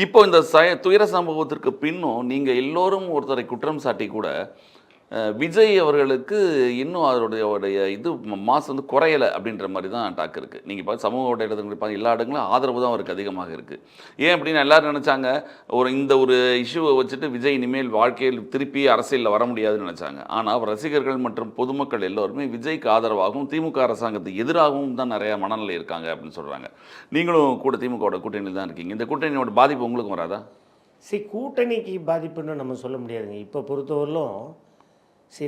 இப்போ இந்த துயர சம்பவத்திற்கு பின்னும் நீங்க எல்லோரும் ஒருத்தரை குற்றம் சாட்டி கூட விஜய் அவர்களுக்கு இன்னும் அவருடைய இது மாஸ் வந்து குறையலை அப்படின்ற மாதிரி தான் டாக் இருக்குது. நீங்கள் பார்த்து சமூக வலைதளங்கள் பார்த்து எல்லா இடங்களும் ஆதரவு தான் அவருக்கு அதிகமாக இருக்குது. ஏன் அப்படின்னு எல்லாரும் நினச்சாங்க, இந்த ஒரு இஷ்யூவை வச்சுட்டு விஜய் இனிமேல் வாழ்க்கையில் திருப்பி அரசியலில் வர முடியாதுன்னு நினச்சாங்க. ஆனால் ரசிகர்கள் மற்றும் பொதுமக்கள் எல்லோருமே விஜய்க்கு ஆதரவாகவும் திமுக அரசாங்கத்துக்கு எதிராகவும் தான் நிறையா மனநிலை இருக்காங்க அப்படின்னு சொல்கிறாங்க. நீங்களும் கூட திமுகவோட கூட்டணியில் தான் இருக்கீங்க. இந்த கூட்டணியோட பாதிப்பு உங்களுக்கும் வராதா? கூட்டணிக்கு பாதிப்புன்னு நம்ம சொல்ல முடியாதுங்க. இப்போ பொறுத்தவரையிலும்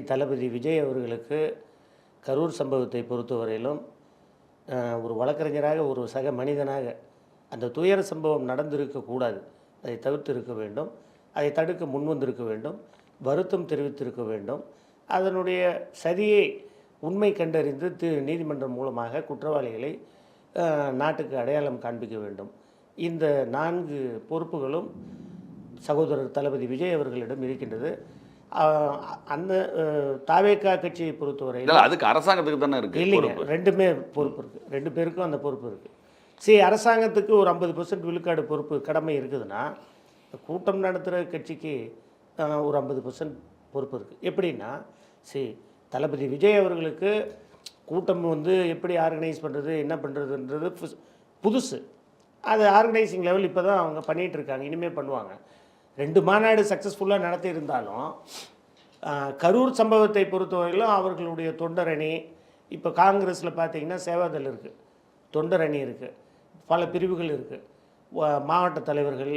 தளபதி விஜய் அவர்களுக்கு கரூர் சம்பவத்தை பொறுத்தவரையிலும் ஒரு வழக்கறிஞராக, ஒரு சக மனிதனாக அந்த துயர சம்பவம் நடந்திருக்கக்கூடாது, அதை தவிர்த்து இருக்க வேண்டும், அதை தடுக்க முன்வந்திருக்க வேண்டும், வருத்தம் தெரிவித்திருக்க வேண்டும், அதனுடைய சதியை உண்மை கண்டறிந்து நீதிமன்றம் மூலமாக குற்றவாளிகளை நாட்டுக்கு அடையாளம் காண்பிக்க வேண்டும். இந்த 4 பொறுப்புகளும் சகோதரர் தளபதி விஜய் அவர்களிடம் இருக்கின்றது. அந்த தாவேகா கட்சியை பொறுத்தவரையில் அதுக்கு அரசாங்கத்துக்கு தானே இருக்குது. இல்லைங்க, 2மே பொறுப்பு இருக்குது. 2 பேருக்கும் அந்த பொறுப்பு இருக்குது. அரசாங்கத்துக்கு ஒரு 50% விழுக்காடு பொறுப்பு கடமை இருக்குதுன்னா, கூட்டம் நடத்துகிற கட்சிக்கு ஒரு 50% பொறுப்பு இருக்குது. எப்படின்னா, தளபதி விஜய் அவர்களுக்கு கூட்டம் வந்து எப்படி ஆர்கனைஸ் பண்ணுறது, என்ன பண்ணுறதுன்றது புதுசு. அது ஆர்கனைசிங் லெவல் இப்போ தான் அவங்க பண்ணிகிட்டு இருக்காங்க, இனிமேல் பண்ணுவாங்க. 2 மாநாடு சக்ஸஸ்ஃபுல்லாக நடத்தியிருந்தாலும் கரூர் சம்பவத்தை பொறுத்தவரையிலும் அவர்களுடைய தொண்டரணி, இப்போ காங்கிரஸில் பார்த்தீங்கன்னா சேவாதள் இருக்குது, தொண்டரணி இருக்குது, பல பிரிவுகள் இருக்குது, மாவட்ட தலைவர்கள்,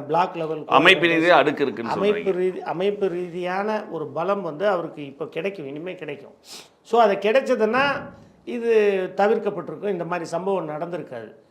பிளாக் லெவல் அமைப்பு ரீதியாக அடுக்கு இருக்குது. அமைப்பு ரீதியான ஒரு பலம் வந்து அவருக்கு இப்போ கிடைக்கும், இனிமேல் கிடைக்கும். அதை கிடைச்சதுன்னா இது தவிர்க்கப்பட்டிருக்கும், இந்த மாதிரி சம்பவம் நடந்திருக்காது.